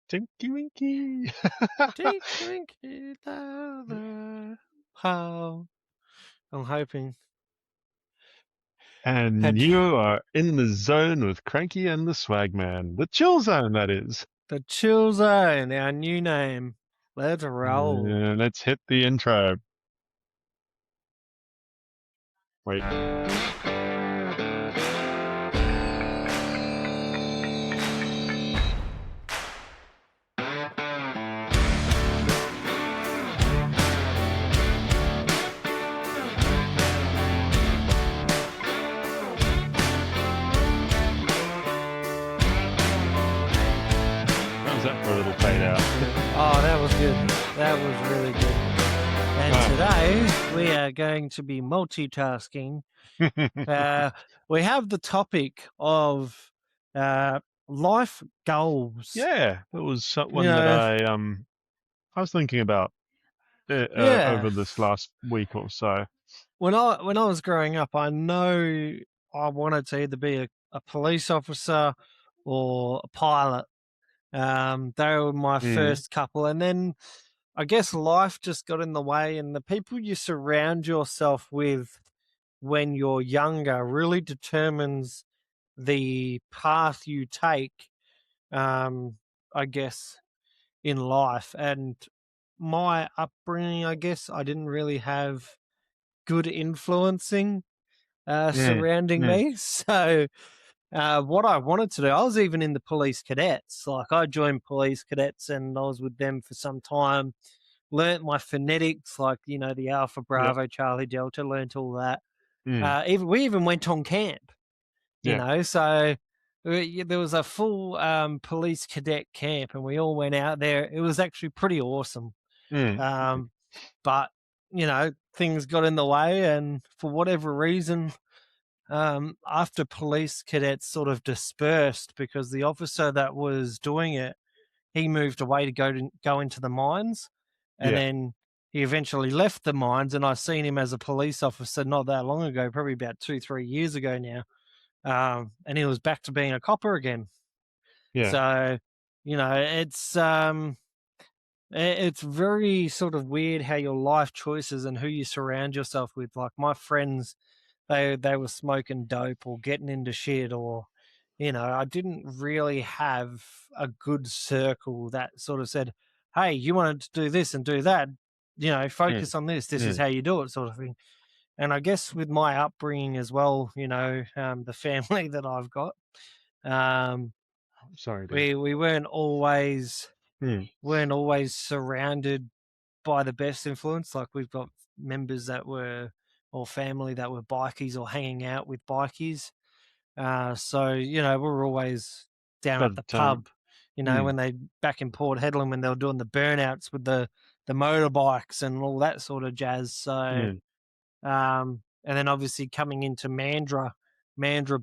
Tinky Winky. Tinky Winky how I'm hoping. And Had you are in the zone with Cranky and the Swagman. The chill zone, that is. the Chill Zone, our new name. Let's roll. Let's hit the intro. Wait. How's that for a little fade out? Oh, that was good. That was really good. And today we are going to be multitasking. We have the topic of life goals. Yeah, it was You one that know, I was thinking about yeah. over this last week or so. When I was growing up, I know I wanted to either be a police officer or a pilot. They were my Mm, first couple, and then I guess life just got in the way, and the people you surround yourself with when you're younger really determines the path you take. I guess in life, and my upbringing, I guess I didn't really have good influencing mm, surrounding mm. me. So what I wanted to do, I was even in the police cadets. Like I joined police cadets and I was with them for some time. Learnt my phonetics, like the Alpha Yeah, Bravo Charlie Delta. Learnt all that. mm, Even we even went on camp. yeah, So there was a full police cadet camp, and we all went out there. It was actually pretty awesome. mm, Um, but things got in the way, and for whatever reason, after police cadets sort of dispersed because the officer that was doing it, he moved away to go into the mines, and yeah, then he eventually left the mines. And I seen him as a police officer not that long ago, probably about 2-3 years ago now, and he was back to being a copper again. yeah, So it's very sort of weird how your life choices and who you surround yourself with. Like my friends, they were smoking dope or getting into shit, or I didn't really have a good circle that sort of said, "Hey, you wanted to do this and do that. mm, Focus on this. This is mm. how you do it," sort of thing. And I guess with my upbringing as well, the family that I've got, um, Sorry, dude. we Mm, weren't always surrounded by the best influence. Like we've got members that were or family that were bikies or hanging out with bikies. So we're always down at the but pub. mm, When they back in Port Hedland when they were doing the burnouts with the motorbikes and all that sort of jazz. So mm. and then obviously coming into Mandra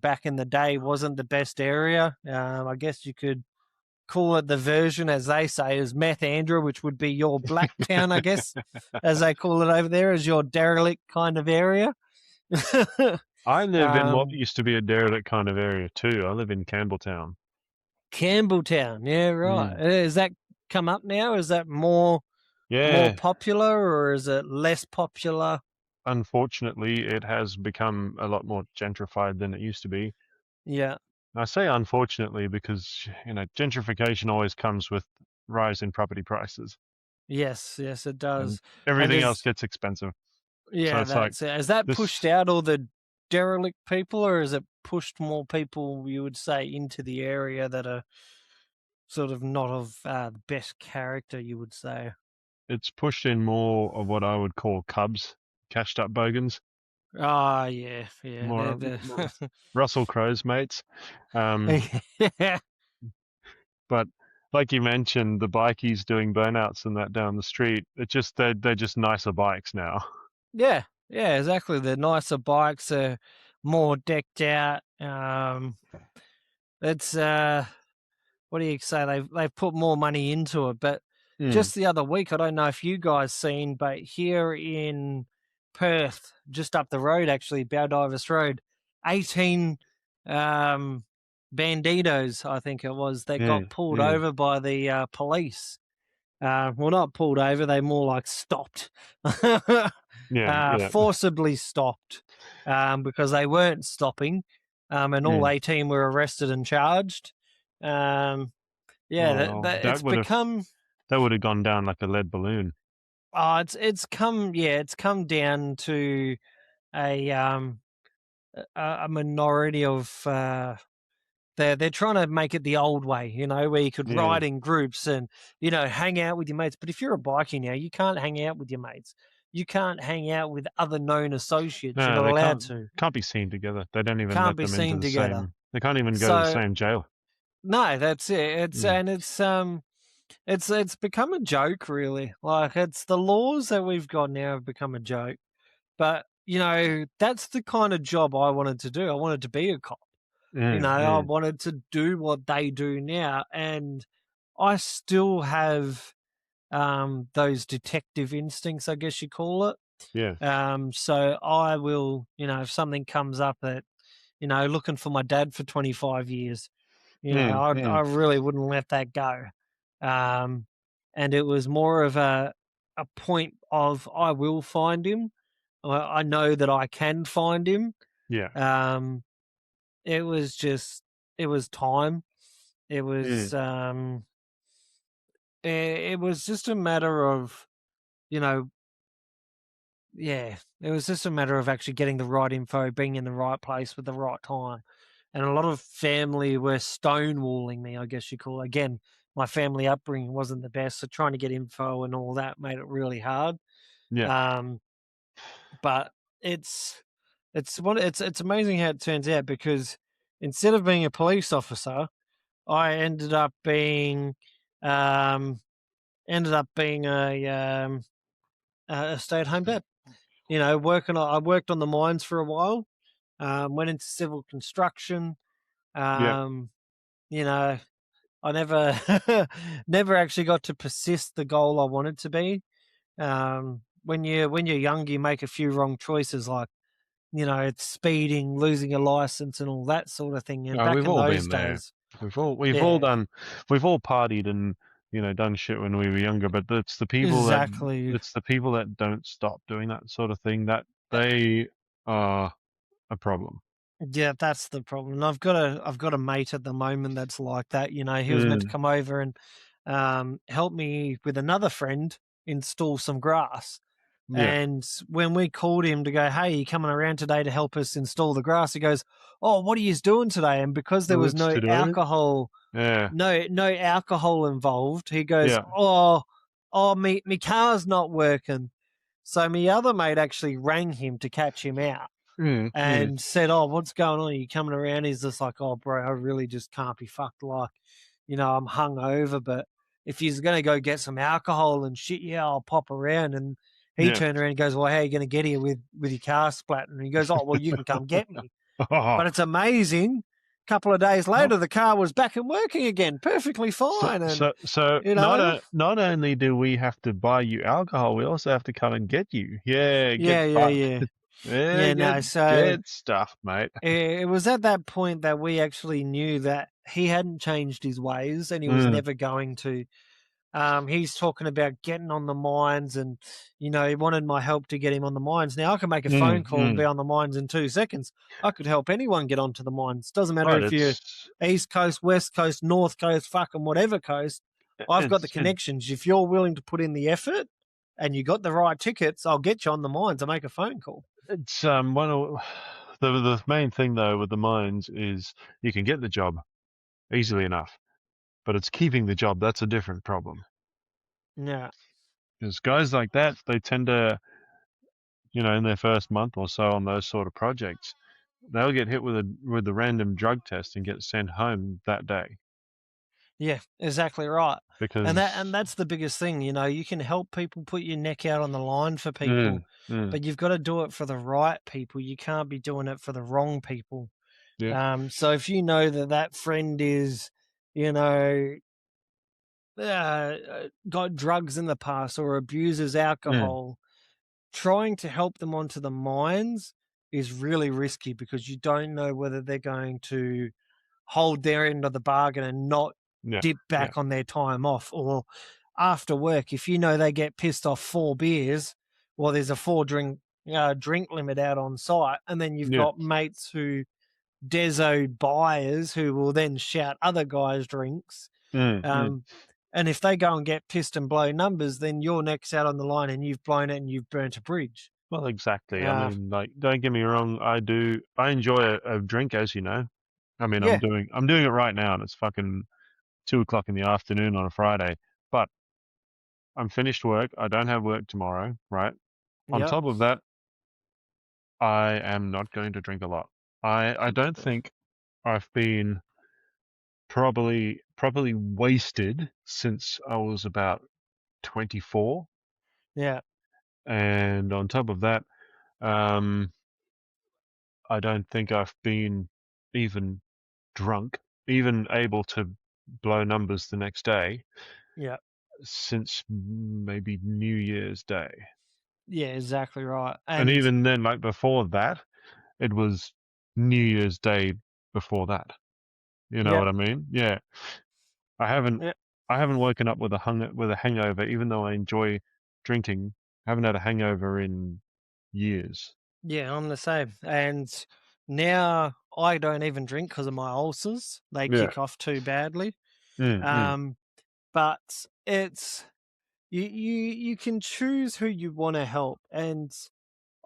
back in the day wasn't the best area. I guess you could call it the version, as they say, as Meth Andra, which would be your black town, I guess, as they call it over there, as your derelict kind of area. I live in what um, used to be a derelict kind of area too. I live in Campbelltown. Campbelltown, yeah, right. Mm. Is that come up now? Is that more Yeah, popular, or is it less popular? unfortunately, it has become a lot more gentrified than it used to be. Yeah. I say unfortunately because, gentrification always comes with rise in property prices Yes, yes, it and does. And everything else is gets expensive. So yeah, it's like that's it. Has that pushed this, out all the derelict people, or has it pushed more people, you would say, into the area that are sort of not of the best character, you would say? it's pushed in more of what I would call cubs, cashed up bogans, Oh, yeah, yeah. They're more the Russell Crowe's mates. Um, yeah, but like you mentioned, the bikies doing burnouts and that down the street, they're just nicer bikes now. yeah, yeah, exactly. The nicer bikes are more decked out. It's what do you say? They've put more money into it. But Mm, just the other week, I don't know if you guys seen, but here in Perth, just up the road, actually, Baldivis Road, 18 um, banditos, I think it was, that Yeah, got pulled yeah, over by the police. Well, not pulled over, they more like stopped, yeah, yeah, forcibly stopped, because they weren't stopping, and all mm. 18 were arrested and charged. Um, yeah, Oh well, it's become, that would have gone down like a lead balloon. it's come down to a a minority of they're trying to make it the old way, where you could Yeah. ride in groups and hang out with your mates. But if you're a bikie now, you can't hang out with your mates. You can't hang out with other known associates. You're No, not they allowed to. can't be seen together. They don't even Can't let be them into seen the together. same. They can't even go to the So same jail. no, that's it. Mm. It's become a joke, really. Like, it's the laws that we've got now have become a joke. But that's the kind of job I wanted to do. I wanted to be a cop. Mm, I mm. wanted to do what they do now, and I still have those detective instincts, I guess you call it. Yeah. So I will, if something comes up that, looking for my dad for 25 years, Mm, I mm. really wouldn't let that go. Um, and it was more of a point of, I will find him. I know that I can find him. Yeah. Um, it was just, it was time. It Mm. was, it was just a matter of, you know, yeah, it was just a matter of actually getting the right info, being in the right place with the right time. And a lot of family were stonewalling me, I guess you call it. Again, my family upbringing wasn't the best, so trying to get info and all that made it really hard. Yeah. Um, but it's it's amazing how it turns out, because instead of being a police officer, I um, ended up being a stay at home dad. I worked on the mines for a while. Went into civil construction. Yeah. Um, you know, I never never actually got to persist the goal I wanted to be. When you're young, you make a few wrong choices, like it's speeding, losing a license, and all that sort of thing. And Oh, back we've in all those been there. days, We've all yeah, done. We've all partied and done shit when we were younger. But exactly. it's the people that don't stop doing that sort of thing that they are a problem. Yeah, that's the problem. And I've got a mate at the moment that's like that. He was meant to Mm. come over and help me with another friend install some grass. Yeah. And when we called him to go, "Hey, you coming around today to help us install the grass?" He goes, "Oh, what are you doing today?" And because there Well, was it's today. Yeah. no alcohol involved, he goes, Yeah. me car's not working." So my other mate actually rang him to catch him out Mm, mm. and said, "Oh, what's going on? Are you coming around?" He's just like, "Oh, bro, I really just can't be fucked. Like, I'm hungover, but if he's gonna go get some alcohol and shit, yeah, I'll pop around." And he Yeah. turned around and goes, "Well, how are you gonna get here with your car splat?" And he goes, "Oh, well, you can come get me." But it's amazing. A couple of days Oh, later, the car was back and working again, perfectly so, fine. And so, so you not know, not only do we have to buy you alcohol, we also have to come and get you. Yeah, get yeah, yeah, fucked. yeah, Yeah, yeah. No, so get stuffed, mate. it was at that point that we actually knew that he hadn't changed his ways, and he was Mm, never going to. He's talking about getting on the mines, and he wanted my help to get him on the mines. Now I can make a phone mm, call and be mm. on the mines in 2 seconds. I could help anyone get onto the mines. Doesn't matter Right, if you're East Coast, West Coast, North Coast, fucking whatever coast. I've got the it's connections. If you're willing to put in the effort and you got the right tickets, I'll get you on the mines and make a phone call. it's one of the main thing though with the mines is you can get the job easily enough, but it's keeping the job that's a different problem. Yeah, Because guys like that, they tend to, in their first month or so on those sort of projects, they'll get hit with a random drug test and get sent home that day yeah, exactly right. And because that's the biggest thing. You can help people, put your neck out on the line for people, mm, mm, but you've got to do it for the right people. You can't be doing it for the wrong people. yeah, So if you know that that friend is, you know, got drugs in the past or abuses mm, alcohol, trying to help them onto the mines is really risky, because you don't know whether they're going to hold their end of the bargain and not Yeah. dip Yeah. back on their time off. Or after work, if you know they get pissed off 4 beers, well, there's a drink limit out on site, and then you've Yeah. got mates who deso buyers who will then shout other guys' drinks. Mm, mm. Um, and if they go and get pissed and blow numbers, then you're next out on the line and you've blown it and you've burnt a bridge. Well, exactly. I Uh, mean, like, don't get me wrong. I enjoy a drink, as you know. I mean, yeah, I'm doing it right now, and it's fucking 2 o'clock in the afternoon on a Friday. But I'm finished work. I don't have work tomorrow, right? On yep, top of that, I am not going to drink a lot. I don't think I've been probably wasted since I was about 24. yeah, And on top of that, um, I don't think I've been even drunk, even able to blow numbers the next day yeah, since maybe New Year's Day. yeah, exactly right. And And even then, like before that, it was New Year's Day before that. You know yeah, what I mean? Yeah. I haven't yeah, I haven't woken up with a hangover, even though I enjoy drinking. I haven't had a hangover in years. yeah, I'm the same. And now I don't even drink because of my ulcers. They Yeah. kick off too badly. Mm, mm. Um, but it's you can choose who you want to help, and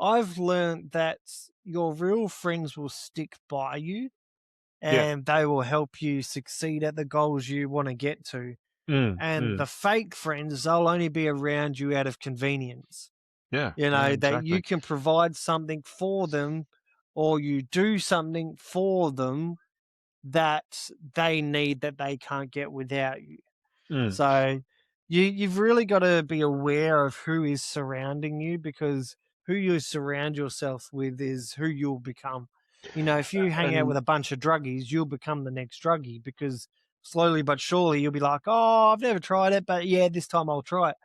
I've learned that your real friends will stick by you Yeah. and they will help you succeed at the goals you want to get to. Mm, And mm. the fake friends, they'll only be around you out of convenience. Yeah. You Yeah. know, that Exactly. you can provide something for them or you do something for them that they need that they can't get without you. Mm. So you've really got to be aware of who is surrounding you, because who you surround yourself with is who you'll become. You know, if you hang out with And a bunch of druggies, you'll become the next druggie, because slowly but surely you'll be like, "Oh, I've never tried it, but yeah, this time I'll try it."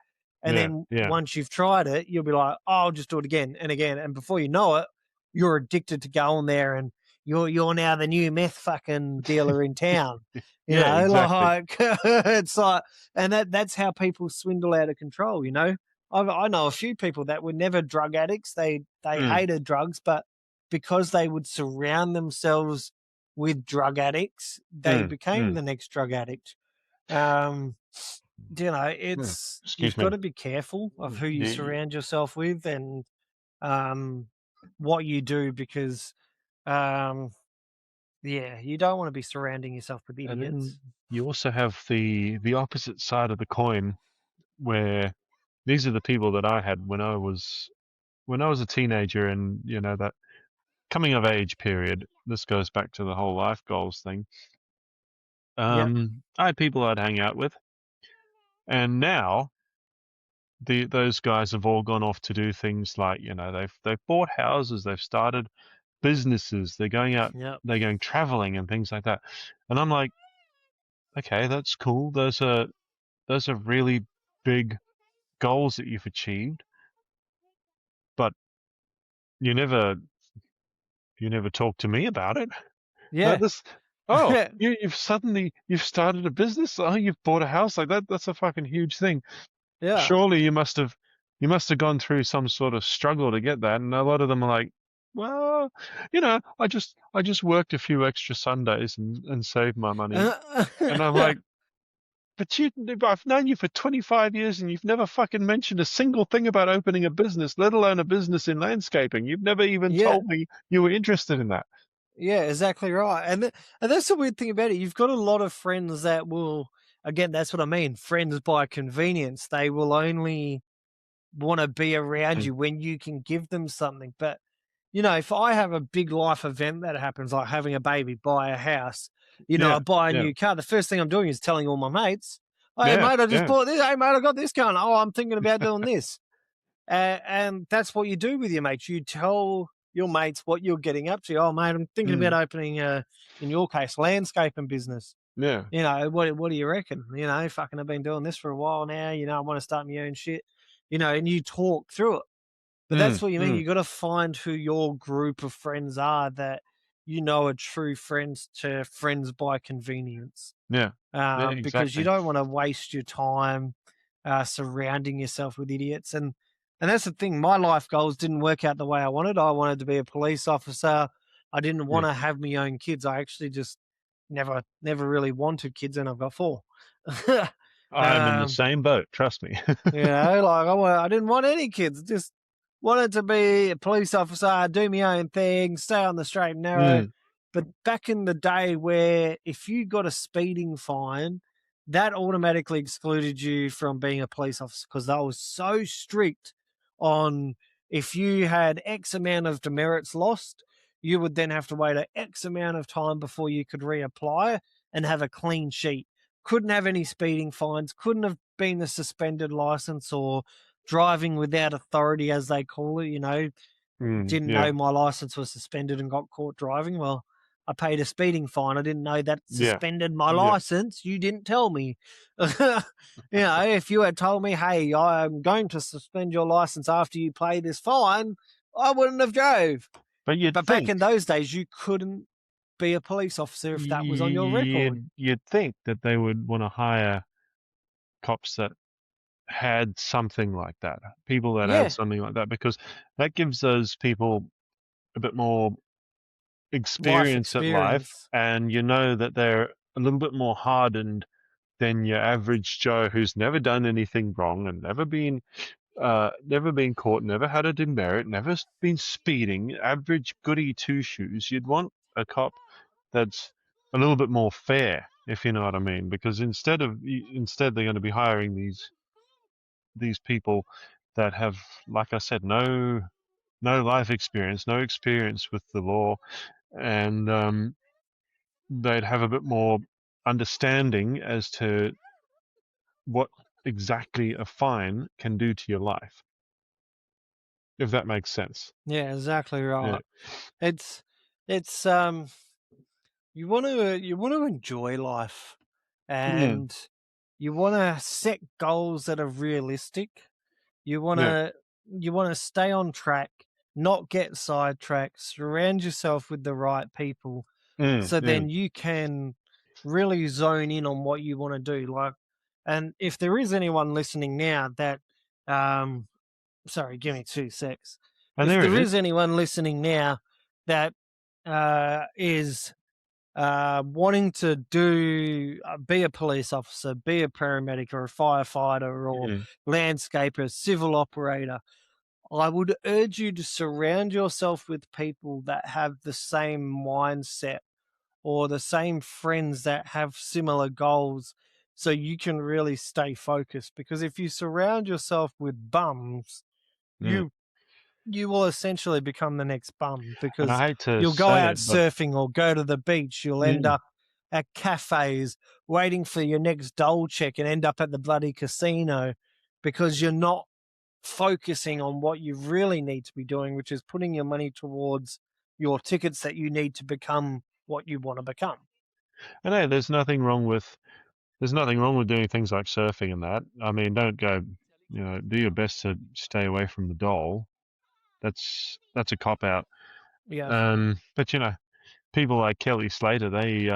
And yeah. then Yeah. once you've tried it, you'll be like, "Oh, I'll just do it again and again." And before you know it, you're addicted to going there, and you're now the new meth fucking dealer in town. You Yeah. know, Exactly. like it's like, and that's how people swindle out of control. You know, I know a few people that were never drug addicts. They Mm, hated drugs, but because they would surround themselves with drug addicts, they mm, became mm. the next drug addict. Um, you know, Yeah. it's Excuse you've got me. to be careful of who you Yeah. surround yourself with and um, what you do, because um, yeah, you don't want to be surrounding yourself with And then idiots. you also have the opposite side of the coin, where these are the people that I had when I was a teenager, and that coming of age period. This goes back to the whole life goals thing. Yep, I had people I'd hang out with, and now those guys have all gone off to do things like, they've bought houses, they've started businesses, they're going out, yep. they're going traveling and things like that. And I'm like, okay, that's cool. Those are really big goals that you've achieved, but you never you never talk to me about it. Yeah. This oh, you've started a business. Oh, you've bought a house, like that. That's a fucking huge thing. Yeah. Surely you must have gone through some sort of struggle to get that. And a lot of them are like, well, I just worked a few extra Sundays and saved my money. And I'm like, I've known you for 25 years and you've never fucking mentioned a single thing about opening a business, let alone a business in landscaping. You've never even Yeah. told me you were interested in that. Yeah, exactly right. And that's the weird thing about it. You've got a lot of friends that will, again, that's what I mean, friends by convenience. They will only want to be around Mm. you when you can give them something. But, you know, if I have a big life event that happens, like having a baby, buy a house, you know, I Yeah, buy a yeah, new car, the first thing I'm doing is telling all my mates, "Hey, yeah, mate, I just yeah. bought this. Hey, mate, I got this going. Oh, I'm thinking about doing this." And that's what you do with your mates. You tell your mates what you're getting up to. "Oh, mate, I'm thinking about Mm, opening in your case, landscaping business. yeah. You know, what do you reckon? You know, fucking I've been doing this for a while now. You know, I want to start my own shit." You know, and you talk through it. But that's Mm, what you mean. mm, You got to find who your group of friends are that you know are true friends to friends by convenience. Yeah. Yeah, Because you exactly. don't want to waste your time surrounding yourself with idiots. And that's the thing. My life goals didn't work out the way I wanted. I wanted to be a police officer. I didn't Yeah. want to have my own kids. I actually just never really wanted kids, and I've got four. I'm in the um, same boat, trust me. like I didn't want any kids. Just wanted to be a police officer, do my own thing, stay on the straight and narrow. Mm, But back in the day, where if you got a speeding fine, that automatically excluded you from being a police officer because that was so strict on if you had X amount of demerits lost, you would then have to wait a X amount of time before you could reapply and have a clean sheet. Couldn't have any speeding fines, couldn't have been a suspended license or driving without authority, as they call it. Didn't yeah. know my license was suspended and got caught driving. Well, I paid a speeding fine. I didn't know that Yeah. suspended my Yeah. license. You didn't tell me. If you had told me, hey, I'm going to suspend your license after you pay this fine, I wouldn't have drove. But you'd But back think in those days, you couldn't be a police officer if that was on your record. you'd think that they would want to hire cops that had something like that, people that had Yeah, something like that, because that gives those people a bit more life experience at life, experience. and you know that they're a little bit more hardened than your average Joe who's never done anything wrong and never been caught, never had a demerit, never been speeding, average goody two shoes. You'd want a cop that's a little bit more fair, if you know what I mean, because instead they're going to be hiring these people that have, like I said, no life experience, no experience with the law, and they'd have a bit more understanding as to what exactly a fine can do to your life, if that makes sense. Yeah, exactly Yeah. right. It's you want to enjoy life, Mm, and you want to set goals that are realistic. You want yeah. to you want to stay on track, not get sidetracked, surround yourself with the right people so Mm. then you can really zone in on what you want to do. And if there is anyone listening now that um sorry, give me 2 secs. And If there it there is. is anyone listening now that is wanting to be a police officer, be a paramedic or a firefighter or Mm, landscaper, civil operator, I would urge you to surround yourself with people that have the same mindset or the same friends that have similar goals so you can really stay focused. Because if you surround yourself with bums, mm. you you will essentially become the next bum And because I hate to you'll go say out it, but surfing or go to the beach. You'll end mm, up at cafes waiting for your next dole check and end up at the bloody casino because you're not focusing on what you really need to be doing, which is putting your money towards your tickets that you need to become what you want to become. and hey, there's nothing wrong with doing things like surfing and that. I mean, don't go, do your best to stay away from the doll. That's a cop out. Yeah. But people like Kelly Slater, they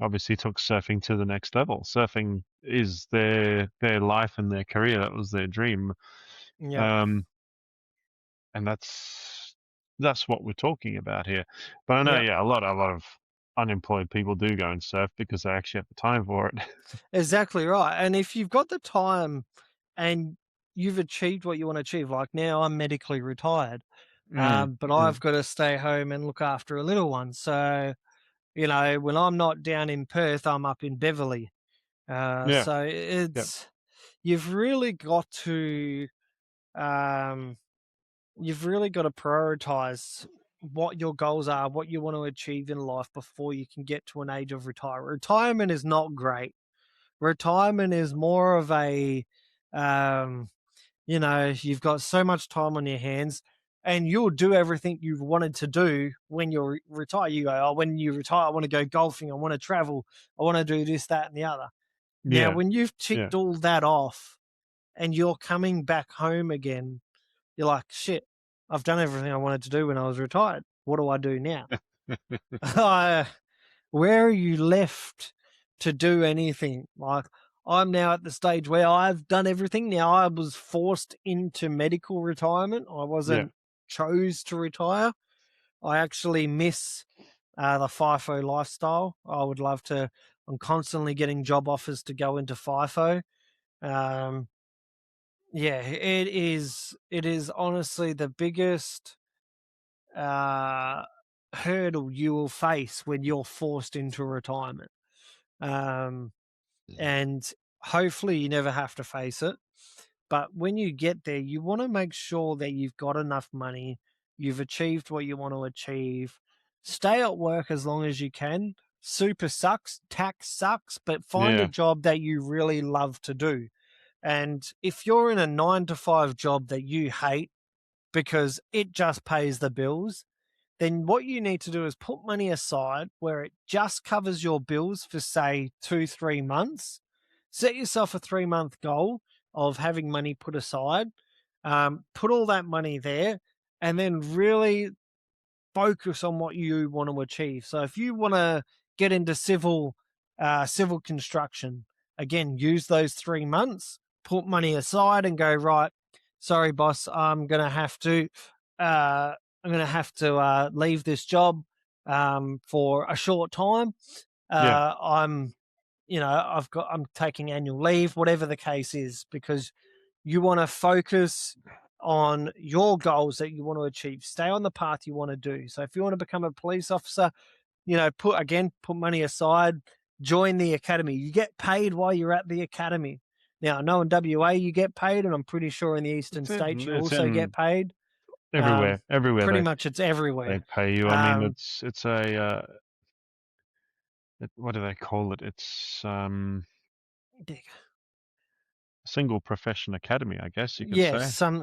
obviously took surfing to the next level. Surfing is their life and their career. That was their dream. Yep. Um, and that's what we're talking about here. But I know, Yep. yeah, a lot of unemployed people do go and surf because they actually have the time for it. Exactly right. And if you've got the time and you've achieved what you want to achieve, like now I'm medically retired, Mm, but mm, I've got to stay home and look after a little one. So, when I'm not down in Perth, I'm up in Beverly. yeah, So yeah, you've really got to, um, you've really got to prioritize what your goals are, what you want to achieve in life before you can get to an age of retirement. Retirement is not great. Retirement is more of a, um, you've got so much time on your hands and you'll do everything you've wanted to do when you're retired. You go, oh, when you retire, I want to go golfing. I want to travel. I want to do this, that, and the other. Now, yeah, when you've yeah. ticked all that off and you're coming back home again, you're like, shit, I've done everything I wanted to do when I was retired. What do I do now? Where are you left to do anything? Like, I'm now at the stage where I've done everything. Now, I was forced into medical retirement. I Yeah, wasn't chose to retire. I actually miss the FIFO lifestyle. I would love to. I'm constantly getting job offers to go into FIFO. Um, yeah, it is. It is honestly the biggest uh, hurdle you will face when you're forced into retirement. Um, and hopefully you never have to face it. But when you get there, you want to make sure that you've got enough money, you've achieved what you want to achieve. Stay at work as long as you can. Super sucks, tax sucks, but find a yeah, job that you really love to do. And if you're in a 9 to 5 job that you hate because it just pays the bills, then what you need to do is put money aside where it just covers your bills for, say, 2, 3 months. Set yourself a 3 month goal of having money put aside. Put all that money there, and then really focus on what you want to achieve. So if you want to get into civil construction, again, use those 3 months, put money aside, and go, right. Sorry, boss, uh, I'm gonna have to leave this job for a short time. yeah. I'm, I'm taking annual leave, whatever the case is, because you want to focus on your goals that you want to achieve. Stay on the path you want to do. So if you want to become a police officer, put money aside, join the academy. You get paid while you're at the academy. Now, I know in WA you get paid, and I'm pretty sure in the eastern states you It's also get in paid. everywhere. Everywhere Pretty much it's they everywhere. pay you. I mean, Um, it's a what do they call it? It's single profession academy, I guess you could yeah, say.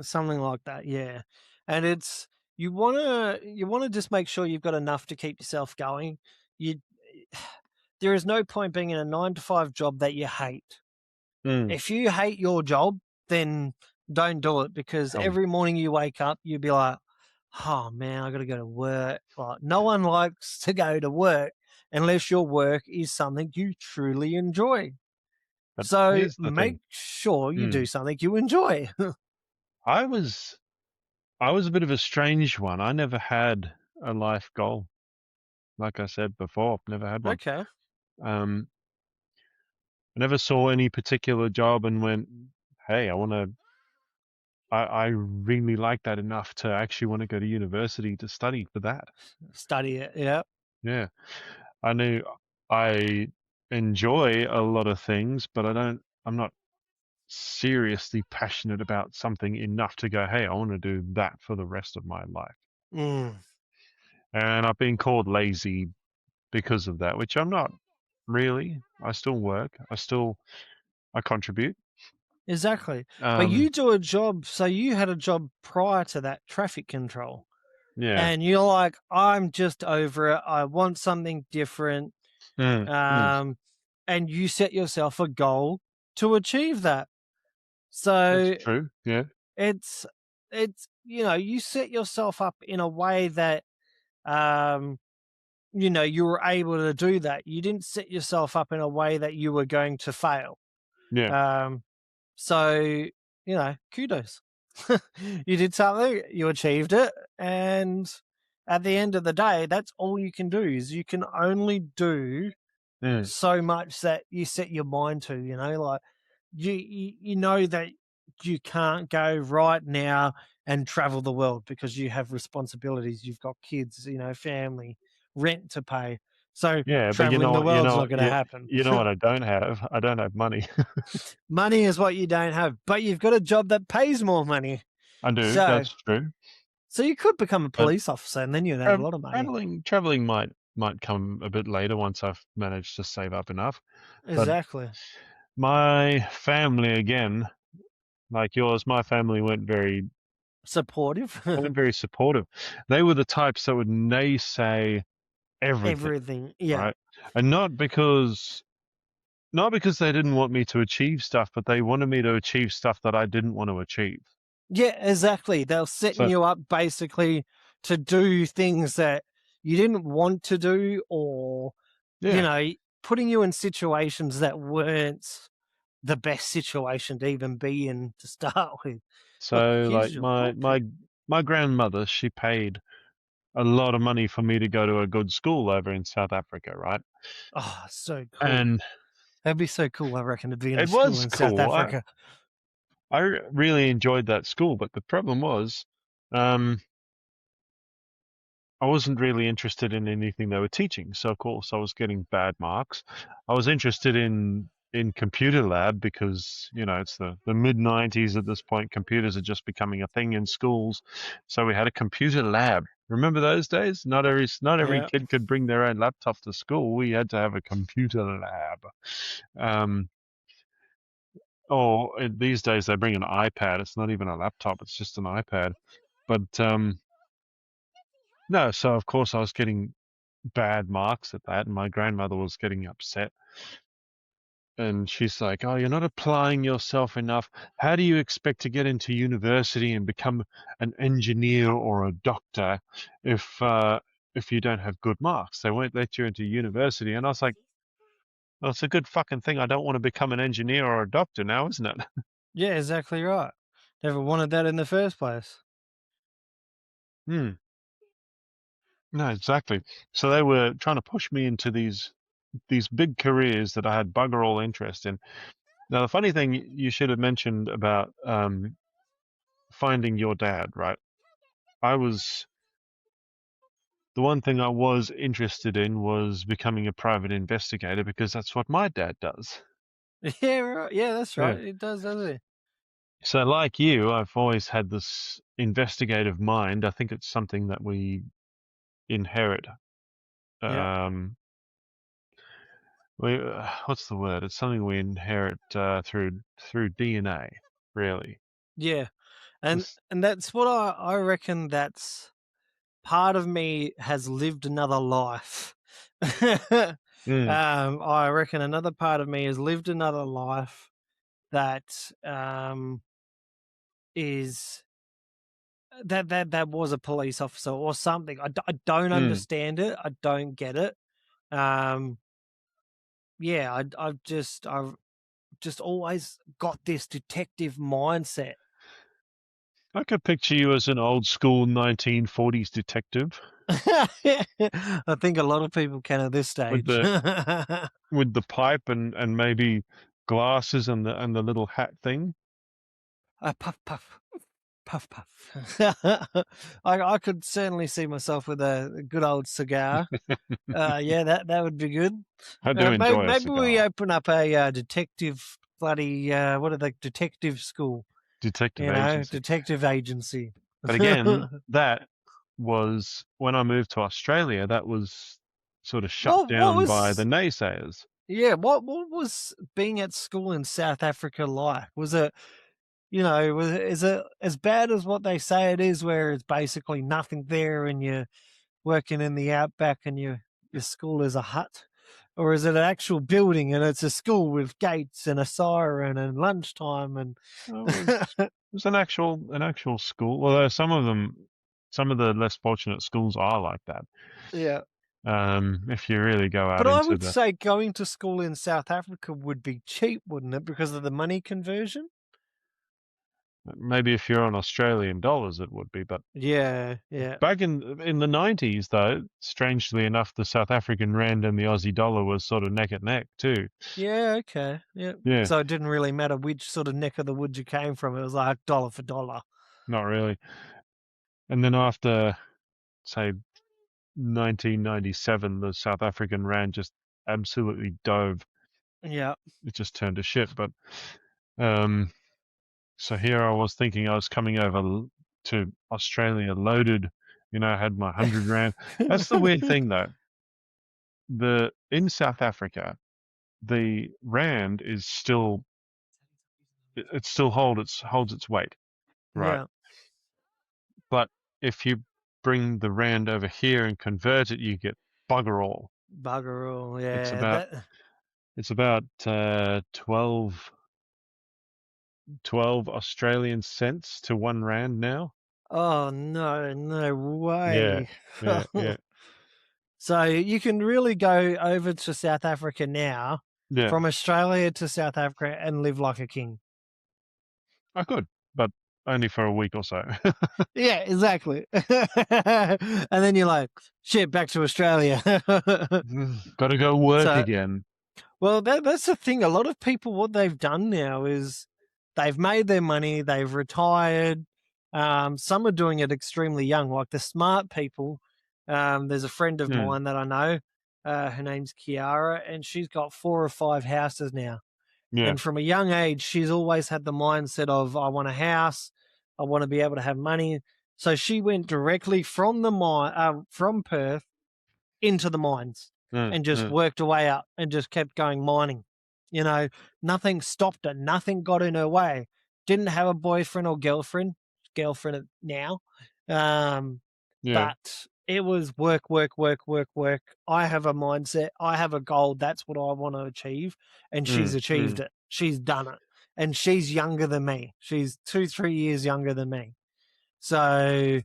something like that. Yeah, and it's you wanna just make sure you've got enough to keep yourself going. You There is no point being in a 9 to 5 job that you hate. Mm. If you hate your job, then don't do it, because Hell, every morning you wake up, you'll be like, "Oh man, I got to go to work." Like, no one likes to go to work unless your work is something you truly enjoy. but So here's the make thing. sure you do Mm. something you enjoy. I was I was a bit of a strange one. I never had a life goal. Like I said before, never had one. Okay. Um, I never saw any particular job and went, "Hey, I really like that enough to actually want to go to university to study for that." Study it. Yeah. Yeah, I knew I enjoy a lot of things, but I'm not seriously passionate about something enough to go, "Hey, I want to do that for the rest of my life." Mm, And I've been called lazy because of that, which I'm not really. I still work. I contribute. exactly. But Um, you do a job. So you had a job prior to that, traffic control, yeah. and you're like, I'm just over it. I want something different. Mm, mm, Um, and you set yourself a goal to achieve that. that's So true. Yeah. it's you set yourself up in a way that um you were able to do that. You didn't set yourself up in a way that you were going to fail. Yeah. Um, so kudos. You did something, you achieved it, and at the end of the day, that's all you can do. Is you can only do Mm, so much that you set your mind to. Like you know that you can't go right now and travel the world because you have responsibilities. You've got kids, family, rent to pay. So yeah. But traveling the you world's know, not going to happen. you know what I don't have? I don't have money. Money is what you don't have, but you've got a job that pays more money. I do. So, That's true. so you could become a But police officer, and then you'd have a lot of money. traveling might come a bit later once I've managed to save up enough. But Exactly. my family, again, like yours, my family Supportive. weren't very supportive. They were the types that would naysay everything, Everything. Yeah. right? And not because they didn't want me to achieve stuff, but they wanted me to achieve stuff that I didn't want to achieve. Yeah, exactly. They're setting So you up basically to do things that you didn't want to do, or, you Yeah. know, putting you in situations that weren't the best situation to even be in to start with. Look, So here's like your book. my grandmother, she paid a lot of money for me to go to a good school over in South Africa, right? Oh, so cool. And That'd be so cool, I reckon, to be in a it school was in South cool. Africa. I really enjoyed that school, but the problem was, um, I wasn't really interested in anything they were teaching. So of course I was getting bad marks. I was interested in computer lab because, you know, it's the mid 90s at this point. Computers are just becoming a thing in schools. So we had a computer lab. Remember those days? Not every Yeah. kid could bring their own laptop to school. We had to have a computer lab. Um, or these days they bring an iPad. It's not even a laptop. It's just an iPad. But no, so of course I was getting bad marks at that, and my grandmother was getting upset. And she's like, "Oh, you're not applying yourself enough. How do you expect to get into university and become an engineer or a doctor if you don't have good marks? They won't let you into university." And I was like, "Well, it's a good fucking thing. I don't want to become an engineer or a doctor now, isn't it?" Yeah, exactly right. Never wanted that in the first place. Hmm. No, exactly. So they were trying to push me into these big careers that I had bugger all interest in. Now, the funny thing you should have mentioned about finding your dad, right? I was the one thing I was interested in was becoming a private investigator because that's what my dad does. Yeah, right. Yeah, that's Yeah. right. It does, doesn't it? So, like you, I've always had this investigative mind. I think it's something that we inherit. Yeah. Um, what's the word? It's something we inherit through DNA, really. Yeah. And This, and that's what I reckon, that's part of me has lived another life. mm, I reckon another part of me has lived another life that is that was a police officer or something. I don't mm. understand it. I don't get it. Um, yeah, I've just always got this detective mindset. I could picture you as an old school 1940s detective I think a lot of people can at this with stage. the pipe and maybe glasses and the little hat thing. Puff puff. Puff puff. I could certainly see myself with a good old cigar. Yeah, that would be good. I do enjoy a Maybe we cigar. open up a detective bloody what are they, detective school? Detective You know, agency. detective agency. But again, that was when I moved to Australia, that was sort of shut What down by the was naysayers. yeah? What was being at school in South Africa like? Was it, you know, is it as bad as what they say it is, where it's basically nothing there and you're working in the outback and your school is a hut? Or is it an actual building and it's a school with gates and a siren and lunchtime and It was an actual school. Although some of the less fortunate schools are like that. yeah. If you really go But out I into would the say going to school in South Africa would be cheap, wouldn't it? Because of the money conversion? maybe if you're on Australian dollars, it would be, but Yeah, yeah. back in the 90s, though, strangely enough, the South African rand and the Aussie dollar was sort of neck and neck too. Yeah, okay. Yeah. Yeah, So it didn't really matter which sort of neck of the woods you came from. It was like dollar for dollar. not really. And then after, say, 1997, the South African rand just absolutely dove. Yeah. It just turned to shit. But um, so here I was thinking I was coming over to Australia loaded. You know, I had my 100 rand. That's the weird thing, though. The in South Africa, the rand is still it still holds its weight, right? yeah. But if you bring the rand over here and convert it, you get bugger all. Bugger all. It's Yeah. about That. it's about 12 Australian cents to 1 rand now. Oh no, no Yeah, way. yeah, yeah. So you can really go over to South Africa now, Yeah, from Australia to South Africa, and live like a king. I could, but only for a week or so. Yeah, exactly. And then you're like, shit, back to Australia. Got to go work So, again. well, that's the thing. A lot of people, what they've done now is they've made their money, they've retired. Some are doing it extremely young, like the smart people. There's a friend of Mm, mine that I know. Her name's Kiara, and she's got 4 or 5 houses now. yeah. And from a young age, she's always had the mindset of, I want a house, I want to be able to have money. So she went directly from the mine, from Perth into the mines Mm, and just mm, worked her way up and just kept going mining. You know, nothing stopped her, nothing got in her way. Didn't have a boyfriend or girlfriend now. Um, yeah. but it was work, work, work, work, work. I have a mindset, I have a goal, that's what I want to achieve. And she's Mm, achieved mm, it. She's done it. And she's younger than me. She's 2, 3 years younger than me. So,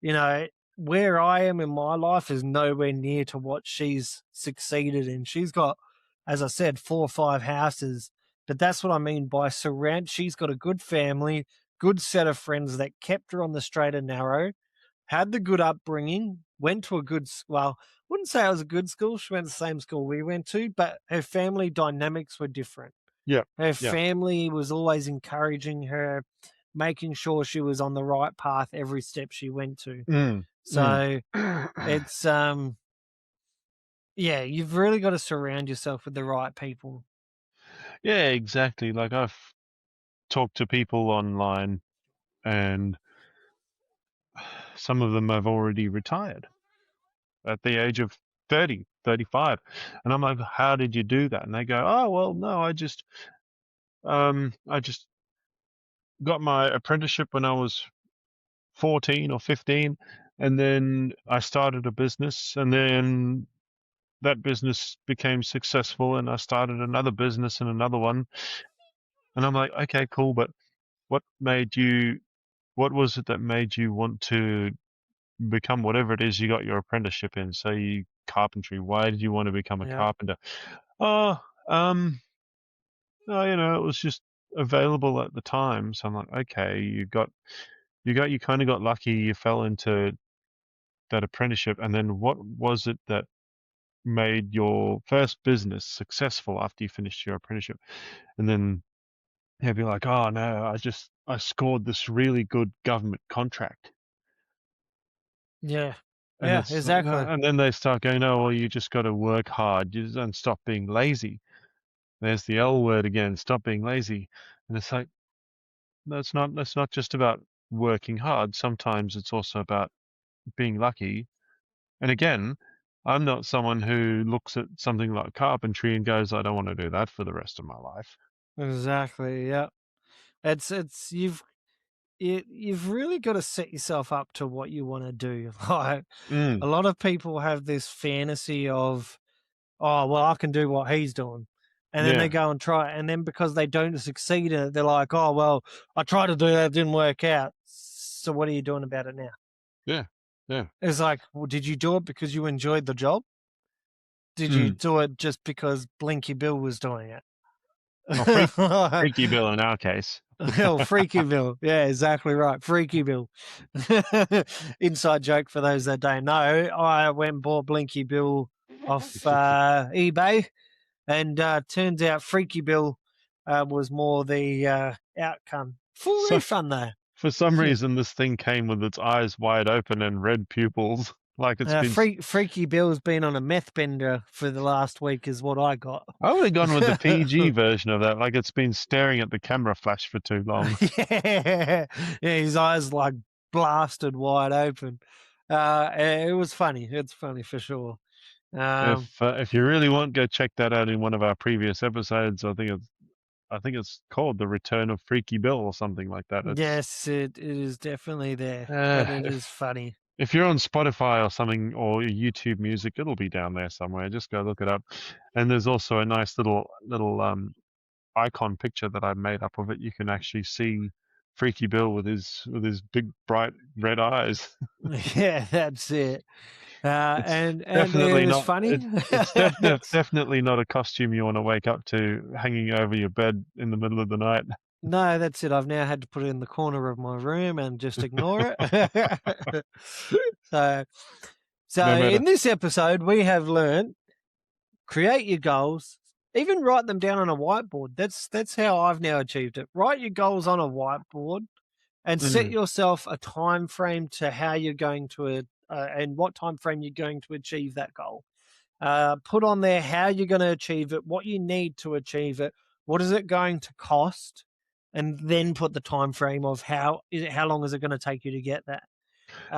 you know, where I am in my life is nowhere near to what she's succeeded in. She's got, as I said, 4 or 5 houses. But that's what I mean by surround. She's got a good family, good set of friends that kept her on the straight and narrow, had the good upbringing, went to a good, well, wouldn't say it was a good school. She went to the same school we went to, but her family dynamics were different. yeah. Her Yeah. family was always encouraging her, making sure she was on the right path every step she went to. Mm, mm. So it's yeah, you've really got to surround yourself with the right people. Yeah, exactly. Like I've talked to people online, and some of them have already retired at the age of 30, 35. And I'm like, how did you do that? And they go, oh, well, no, I just got my apprenticeship when I was 14 or 15. And then I started a business, and then that business became successful, and I started another business and another one. And I'm like, okay, cool. But what made you, what was it that made you want to become whatever it is you got your apprenticeship in? Say carpentry. Why did you want to become a Yeah. carpenter? Oh, no, it was just available at the time. So I'm like, okay, you kind of got lucky. You fell into that apprenticeship, and then what was it that made your first business successful after you finished your apprenticeship? And then they'd be like, oh no, I scored this really good government contract. Yeah. And Yeah, it's like, exactly. and then they start going, oh, well, you just got to work hard. You just don't stop being lazy. There's the L word again, stop being lazy. And it's like, that's not just about working hard. Sometimes it's also about being lucky. And again, I'm not someone who looks at something like carpentry and goes, I don't want to do that for the rest of my life. Exactly. Yeah. It's you've really got to set yourself up to what you want to do. Like Mm, a lot of people have this fantasy of, oh, well, I can do what he's doing. And then they yeah, go and try it. And then because they don't succeed in it, they're like, oh, well, I tried to do that, it didn't work out. So what are you doing about it now? yeah, yeah. It's like, well, did you do it because you enjoyed the job? Did you Mm. do it just because Blinky Bill was doing it? Well, Freaky Bill in our case. Oh, Freaky Bill. Yeah, exactly right. Freaky Bill. Inside joke for those that don't know. I went and bought Blinky Bill off eBay, and turns out Freaky Bill was more the outcome. Full So refund though. for some reason, this thing came with its eyes wide open and red pupils, like it's been. Freaky Bill's been on a meth bender for the last week, is what I got. I would have gone with the PG version of that, like it's been staring at the camera flash for too long. Yeah, yeah, his eyes like blasted wide open. It was funny. It's funny for sure. Um, If you really want, go check that out in one of our previous episodes. I think it's called The Return of Freaky Bill or something like that. It's yes, it is definitely there, but uh, it is funny. if you're on Spotify or something or YouTube Music, it'll be down there somewhere. Just go look it up. And there's also a nice little icon picture that I made up of it. You can actually see Freaky Bill with his big bright red eyes. Yeah, that's it. It's And definitely it was not. funny. It's definitely not a costume you want to wake up to, hanging over your bed in the middle of the night. No, that's it. I've now had to put it in the corner of my room and just ignore it. so, so No matter. in this episode, we have learned create your goals, even write them down on a whiteboard. That's how I've now achieved it. Write your goals on a whiteboard and set Mm. yourself a time frame to how you're going to and what time frame you're going to achieve that goal. Put on there how you're going to achieve it, what you need to achieve it, what is it going to cost, and then put the time frame of how long is it going to take you to get that.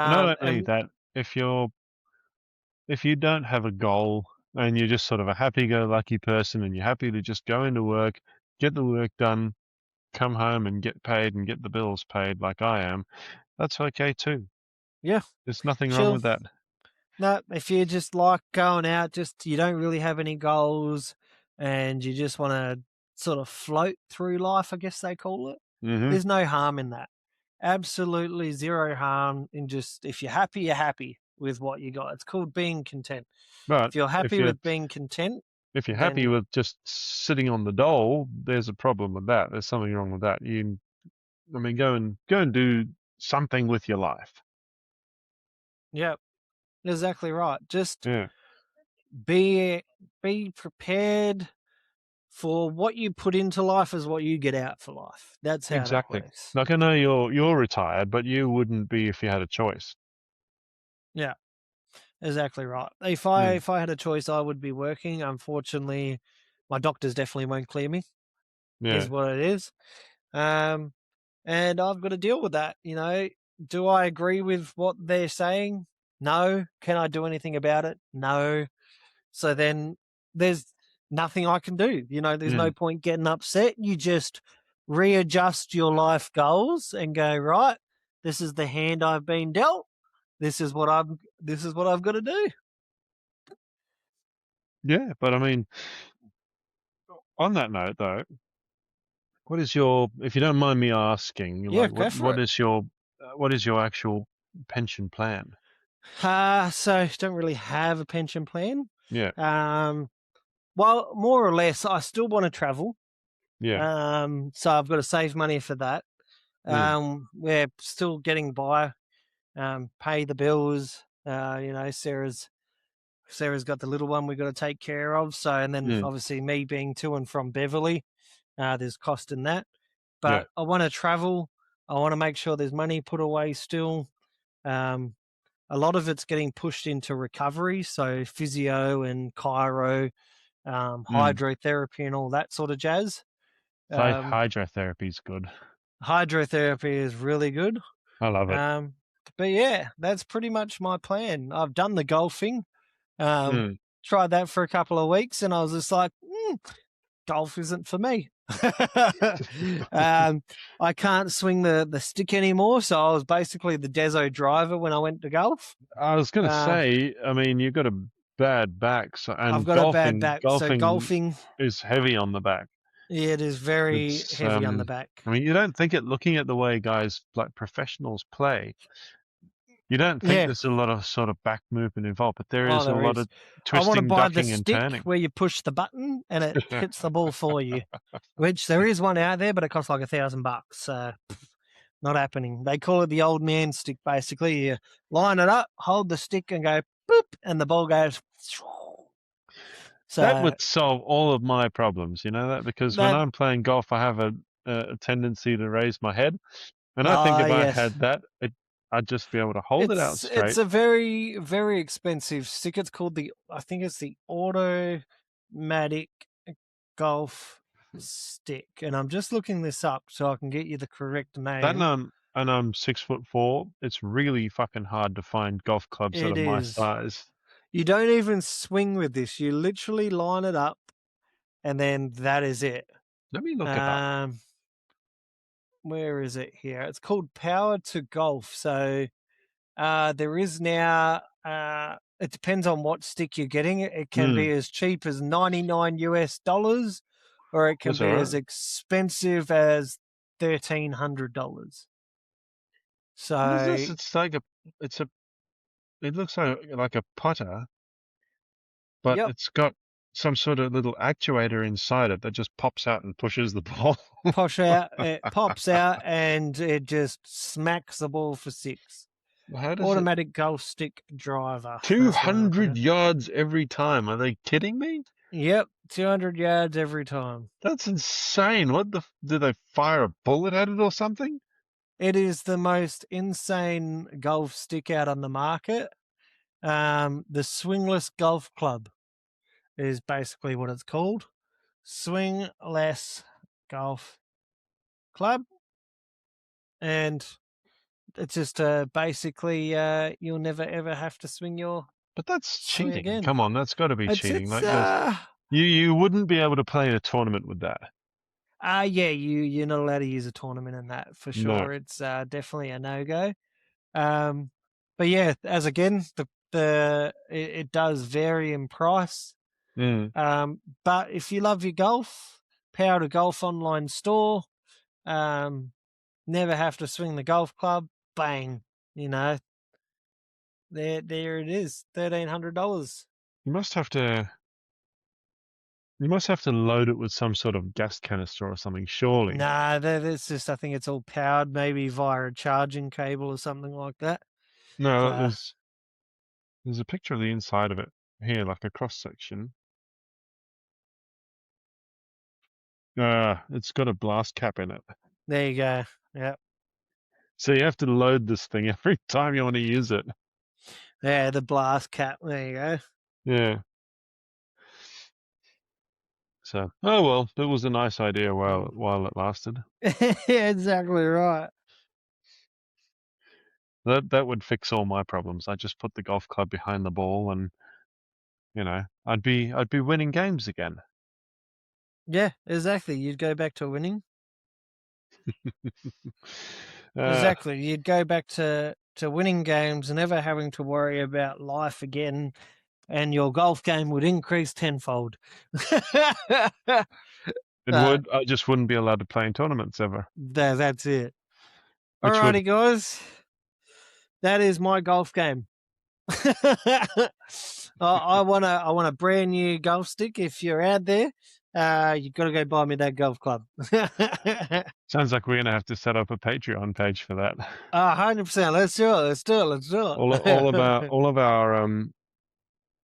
And not only And that, if you don't have a goal and you're just sort of a happy-go-lucky person and you're happy to just go into work, get the work done, come home and get paid and get the bills paid like I am, that's okay too. yeah, There's nothing wrong chill. with that. No, if you just like going out, just you don't really have any goals and you just want to sort of float through life, I guess they call it. Hmm. There's no harm in that. Absolutely zero harm in just if you're happy with what you got. It's called being content. But If you're happy with being content, if you're happy then with just sitting on the dole, there's a problem with that. There's something wrong with that. I mean, go and do something with your life. yeah, exactly right. Just Yeah, be be prepared for what you put into life is what you get out for life. That's how that exactly. works. Like I know you're retired, but you wouldn't be if you had a choice. Yeah. Exactly right. Mm, If I had a choice, I would be working. Unfortunately, my doctors definitely won't clear me. yeah, Is what it is. Um, and I've got to deal with that. Do I agree with what they're saying? No. Can I do anything about it? No. So then there's nothing I can do. There's no mm. point getting upset. You just readjust your life goals and go, right, this is the hand I've been dealt. This is what I've got to do. Yeah. But I mean, on that note, though, what is your, if you don't mind me asking, Yeah, like, go for it. what is your actual pension plan? So don't really have a pension plan. Yeah, Um, well, more or less, I still want to travel. yeah, So I've got to save money for that. mm, We're still getting by, pay the bills. Sarah's got the little one we've got to take care of. So, and then mm, obviously me being to and from Beverly, there's cost in that. yeah. But I want to travel. I want to make sure there's money put away still. Um, a lot of it's getting pushed into recovery, so physio and chiro, Mm. hydrotherapy, and all that sort of jazz. Um, Hydrotherapy is good. hydrotherapy is really good. I love it. Um, but yeah, that's pretty much my plan. I've done the golfing, um, Mm. tried that for a couple of weeks, and I was just like, golf isn't for me. um, I can't swing the stick anymore, so I was basically the Deso driver when I went to golf. I was gonna Uh, say, I mean, you've got a bad back, so, I've and got a bad back, so golfing golfing, is heavy on the back. yeah, it is very It's heavy on the back. I mean, you don't think it looking at the way guys like professionals play, you don't think Yeah, there's a lot of sort of back movement involved, but there oh, is a there lot is. of I want to twisting, buy the ducking, and stick turning. where you push the button and it hits the ball for you, which there is one out there, but it costs like $1,000. So not happening. They call it the old man stick. Basically, you line it up, hold the stick, and go boop, and the ball goes. That So would solve all of my problems, you know that? Because when that, I'm playing golf, I have a tendency to raise my head, and I think ah, if I yes, had that, I'd just be able to hold it out it's straight. a very very expensive stick. It's called I think it's the automatic golf stick, and I'm just looking this up so I can get you the correct That name. and I'm 6'4". It's really fucking hard to find golf clubs that It are my is. size. You don't even swing with this. You literally line it up, and then that is it. Let me look it up. Um, where is it here? It's called Power to Golf. So there is now. It depends on what stick you're getting. It can Hmm, be as cheap as $99 US, or it can that's all be as right. expensive as $1,300. What is So, this? It's a, it looks like a putter, but yep, it's got some sort of little actuator inside it that just pops out and pushes the ball. it pops out and it just smacks the ball for six. How does it? Automatic golf stick driver. That's what I'm looking 200 at. yards every time. Are they kidding me? Yep, 200 yards every time. That's insane. Do they fire a bullet at it or something? It is the most insane golf stick out on the market. The swingless golf club is basically what it's called. Swingless golf club. And it's just basically you'll never ever have to swing your But that's swing cheating. again. Come on, that's got to be It's cheating. it's Like this, you wouldn't be able to play in a tournament with that. yeah, you're not allowed to use a tournament in that for No. sure. It's definitely a no go. Um, but yeah, as again, it does vary in price. Mm. But if you love your golf, Power to Golf online store. Never have to swing the golf club. Bang, you know, there it is, $1,300. You must have to. You must have to load it with some sort of gas canister or something. Surely. Nah, that's just I think it's all powered maybe via a charging cable or something like that. No, So there's a picture of the inside of it here, like a cross section. It's got a blast cap in it. there you go. Yeah, So you have to load this thing every time you want to use it. yeah, the blast cap. There you go. Yeah. So, oh well, it was a nice idea while it lasted. Yeah, exactly right. That would fix all my problems. I just put the golf club behind the ball, and I'd be winning games again. Yeah, exactly. You'd go back to winning. Uh, Exactly. You'd go back to winning games and never having to worry about life again, and your golf game would increase tenfold. it uh, would. I just wouldn't be allowed to play in tournaments ever, that's it. which would Alrighty, guys. That is my golf game. I want a brand new golf stick. If you're out there, you got to go buy me that golf club. sounds like we're gonna have to set up a Patreon page for that. 100%. Let's do it. Let's do it. Let's do All of our it.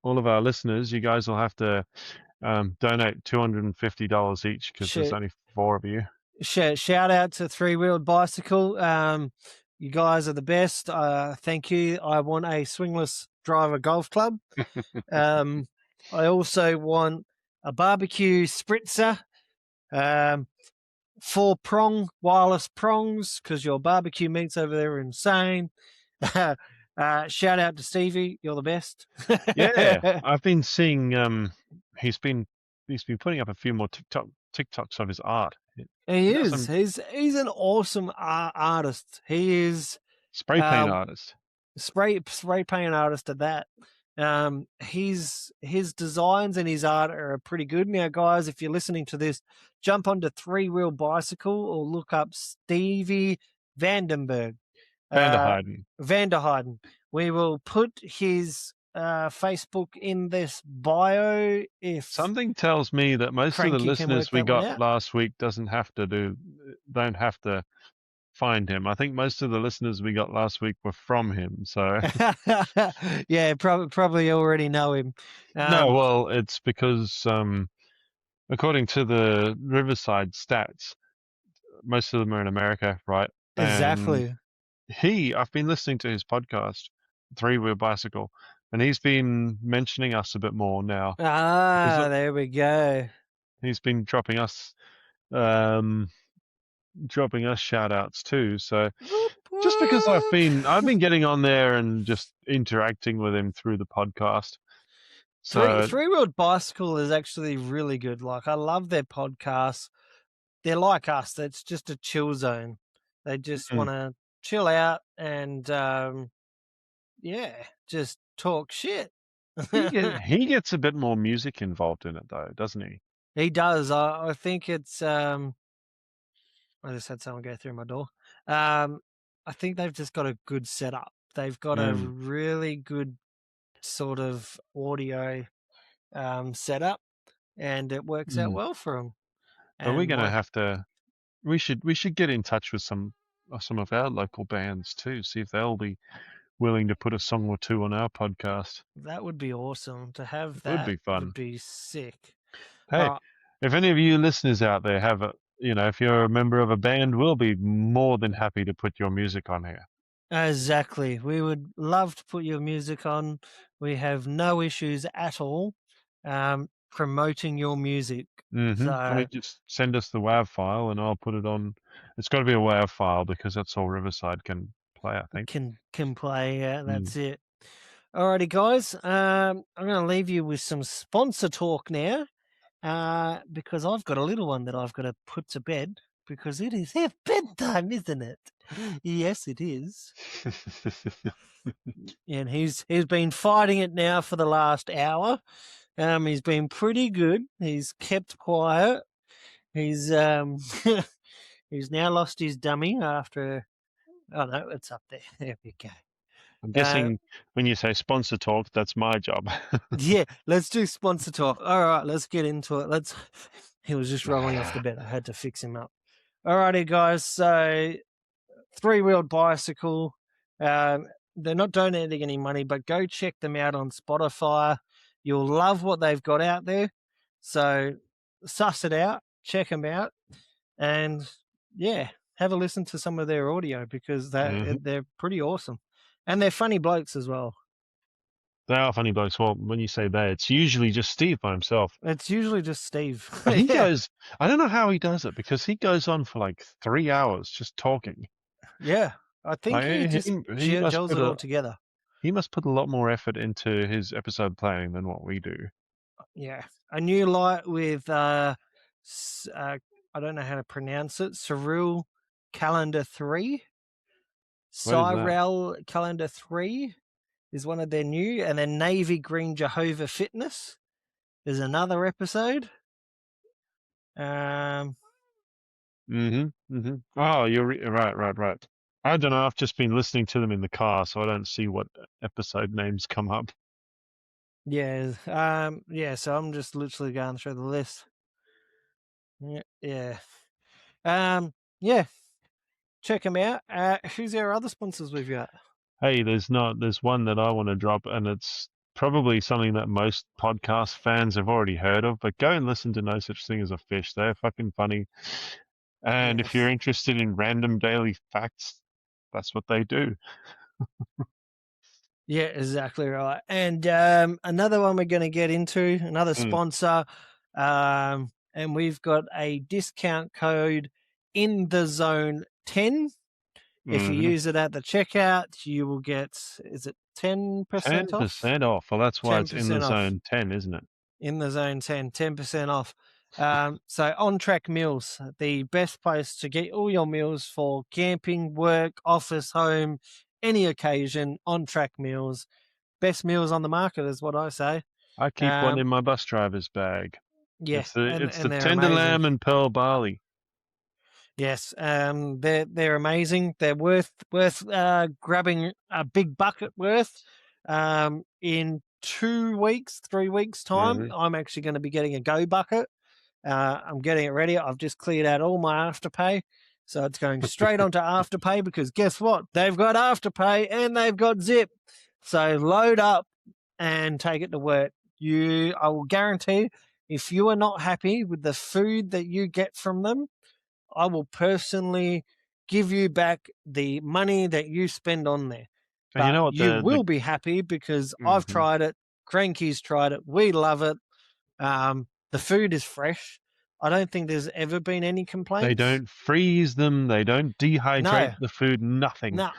all of our listeners, you guys will have to donate $250 each because there's Shit. only 4 of you. Shout out to Three Wheeled Bicycle. You guys are the best. Thank you. I want a swingless driver golf club. I also want a barbecue spritzer, 4-prong wireless prongs because your barbecue meats over there are insane. Shout out to Stevie. You're the best. Yeah, I've been seeing he's been putting up a few more TikToks of his art. He He does is. some He's an awesome artist. He is spray paint artist. spray paint artist at that. His designs and his art are pretty good. Now, guys, if you're listening to this, jump onto Three Wheel Bicycle or look up Stevie Vandenberg. Vanderheiden. Vanderheiden. We will put his Facebook in this bio if Something tells me that most of the Cranky can work listeners we that one got out. last week don't have to find him. I think most of the listeners we got last week were from him. So Yeah, probably already know him. no, well, it's because according to the Riverside stats, most of them are in America, right? And Exactly. I've been listening to his podcast, Three Wheel Bicycle, and he's been mentioning us a bit more now because There we go. he's been um, dropping us shout outs too. So Whoop, just because I've whoop. been getting on there and just interacting with him through the podcast. So Three Wheeled Bicycle is actually really good. Like I love their podcasts. They're like us. It's just a chill zone. They just mm, want to chill out and yeah, just talk shit. he gets a bit more music involved in it though, doesn't he? He does. I think it's I just had someone go through my door. I think they've just got a good setup. They've got a Mm. really good sort of audio setup, and it works out Mm. well for them. But we're And gonna my have to. We should get in touch with some of our local bands too. See if they'll be willing to put a song or two on our podcast. That would be awesome. To have It would that be would fun. be sick. All Hey, right. if any of you listeners out there have a, if you're a member of a band, we'll be more than happy to put your music on here. Exactly. We would love to put your music on. We have no issues at all promoting your music. I So mean, just send us the WAV file and I'll put it on. It's got to be a WAV file because that's all Riverside can play, I think. can play. Mm. That's it. Alrighty, guys. I'm going to leave you with some sponsor talk now, because I've got a little one that I've got to put to bed because it is their bedtime, isn't it? Yes, it is. And he's been fighting it now for the last hour. He's been pretty good. He's kept quiet. He's he's now lost his dummy after. Oh no, it's up there. There we go. I'm Uh, guessing when you say sponsor talk, that's my job. yeah, let's do sponsor talk. All right, let's get into it. Let's. He was just rolling off the bed. I had to fix him up. Alrighty, guys. So three-wheeled bicycle. Um, they're not donating any money, but go check them out on Spotify. You'll love what they've got out there. So suss it out, check them out, and yeah, have a listen to some of their audio because Mhm. they're pretty awesome, and they're funny blokes as well. They are funny blokes. Well, when you say they, it's usually just Steve by himself. It's usually just Steve. But he Yeah, goes, I don't know how he does it because he goes on for like 3 hours just talking. yeah. I think he Like just he must gels put it all a together. he must put a lot more effort into his episode planning than what we do. Yeah, a new light with I don't know how to pronounce it. Cyril Calendar 3. What is that? Cyril Calendar 3 is one of their new, and then Navy Green Jehovah Fitness is another episode. Um, Oh, right, right, right. I don't know. I've just been listening to them in the car, so I don't see what episode names come up. yeah. So I'm just literally going through the list. Yeah, yeah. Um, yeah. Check them out. Who's our other sponsors we've got? Hey, there's one that I want to drop, and it's probably something that most podcast fans have already heard of, but go and listen to No Such Thing as a Fish. They're fucking funny. And if you're Yes. interested in random daily facts, that's what they do. Yeah, exactly right. And another one we're going to get into, another Mm, sponsor, and we've got a discount code in the zone 10. If you hmm use it at the checkout, you will get, is it 10% off? 10% off. Well, that's why it's in the 10% off. zone 10, isn't it? In the zone 10, 10% off. So On Track Meals, the best place to get all your meals for camping, work, office, home, any occasion. On Track Meals, best meals on the market is what I say. I keep one Um, in my bus driver's bag. yeah, It's the and they're tender amazing. lamb and pearl barley. Yes, they're amazing. They're worth grabbing a big bucket worth. In 2 weeks, 3 weeks time, hmm I'm actually going to be getting a go bucket. I'm getting it ready. I've just cleared out all my Afterpay. So it's going straight onto Afterpay because guess what? They've got Afterpay and they've got Zip. So load up and take it to work. I will guarantee if you are not happy with the food that you get from them, I will personally give you back the money that you spend on there. And you But know what you the will be happy because I've hmm tried it. Cranky's tried it. We love it. The food is fresh. I don't think there's ever been any they complaints. don't freeze them, they don't dehydrate No, the food, nothing. no,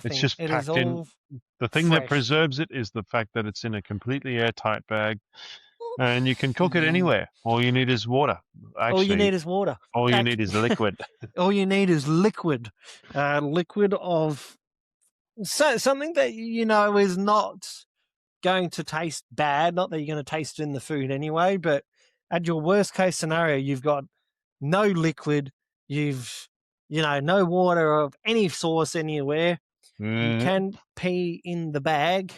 It's nothing. just It is packed in. all The thing that fresh. preserves it is the fact that it's in a completely airtight bag and you can cook it Mm. anywhere. All you need is water. All you Actually, need is water. all you need is liquid. All you need is liquid, liquid of something that is not going to taste bad. Not that you're going to taste it in the food anyway, but at your worst case scenario, you've got no liquid. You've no water of any source anywhere. You Mm, can pee in the bag.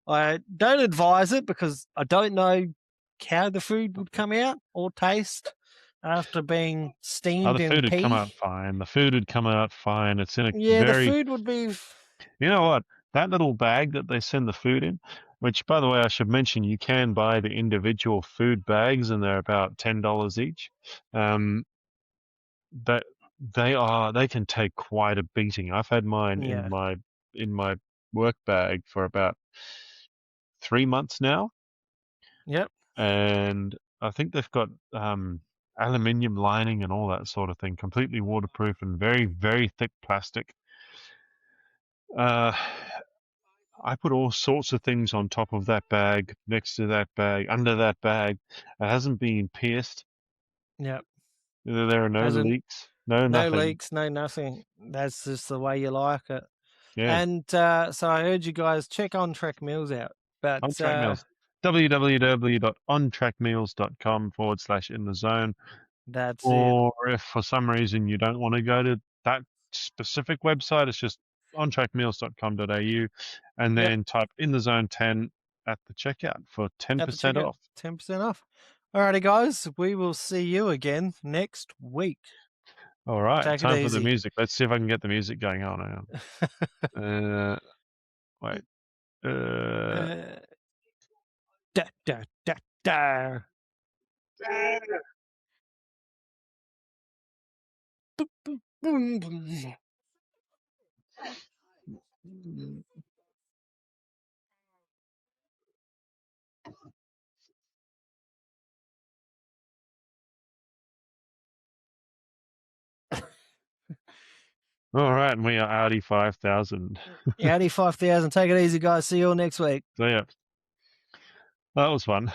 I don't advise it because I don't know how the food would come out or taste after being oh, steamed the in food would come pee. out fine. The food would come out fine. It's in a Yeah, the very, food would be. you know what? That little bag that they send the food in, which by the way, I should mention, you can buy the individual food bags and they're about $10 each. Um, that they can take quite a beating. I've had mine Yeah. in my work bag for about 3 months now, Yep. and I think they've got aluminium lining and all that sort of thing, completely waterproof and very, very thick plastic. Uh, I put all sorts of things on top of that bag, next to that bag, under that bag. It hasn't been pierced. Yep. There are no Hasn't leaks, no no nothing. leaks, no nothing. That's just the way you like it. Yeah, And so I urge you guys check on Track Meals out. on But track meals. www.ontrackmeals.com/in the zone. that's it. Or if for some reason you don't want to go to that specific website, it's just ontrackmeals.com.au and Yep. then type in the zone 10 at the checkout for At the 10% checkout, off. 10% off. Alrighty, guys. We will see you again next week. All right, Take it time for the easy. music. Let's see if I can get the music going on now. Wait. Uh, Da, da, da, da. Boom, boom. all right, and we are Audi 5000. Audi 5000. Take it easy, guys. See you all next week. So yeah, that was fun.